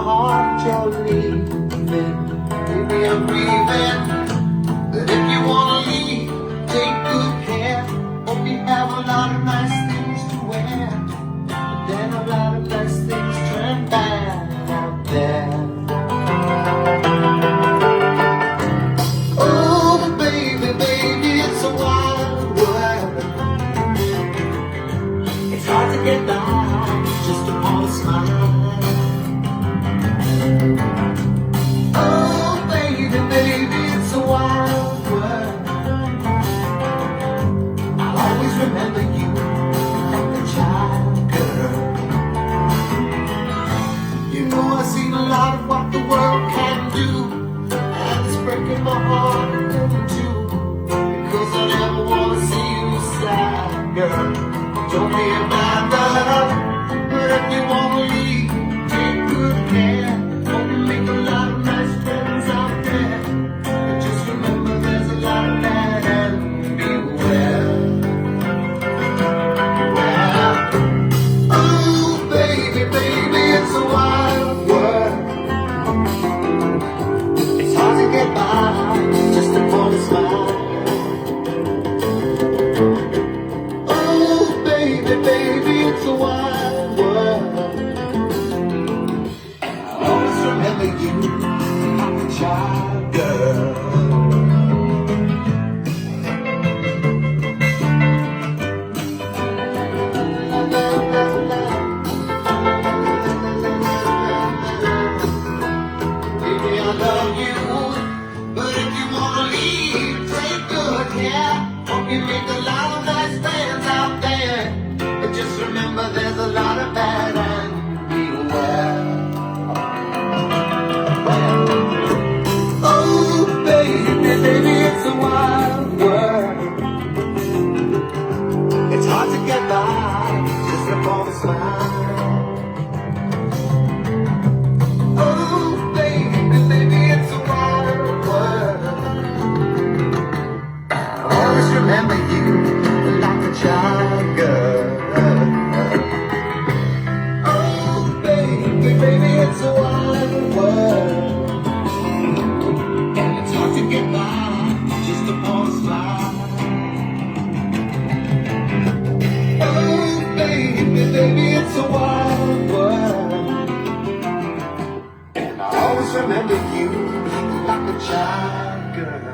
heart you're leaving. Baby, I'm grieving. But if you wanna leave, take good care. Hope you have a lot of nice things to wear. But then a lot of nice things turn bad out there. Oh, baby, baby, it's a wild world. It's hard to get by just upon a smile. Oh, baby, baby, it's a wild world. I'll always remember you like a child girl. You know I've seen a lot of what the world can do, and it's breaking my heart in two, because I never want to see you sad, girl. Don't be a bad love, but if you want to leave, take good care. Hope you make a lot of nice friends out there, but just remember there's a lot of bad and beware. Well, oh baby, baby, it's a wild world. It's hard to get by just upon a smile. Oh baby, baby, it's a wild world. I'll always remember you like a child girl. Baby, I love you, but if you wanna leave, take good care. Hope you make a lot of nice friends out there, but just remember there's a lot of bad and beware. Oh baby, baby, it's a wild world. It's hard to get by just upon a smile. Oh baby, baby, it's a wild world. I'll always remember you like a child girl. Oh baby, baby, it's a wild world. And it's hard to get by just upon a smile. Oh baby, baby, it's a wild world. And I always remember you like a child girl.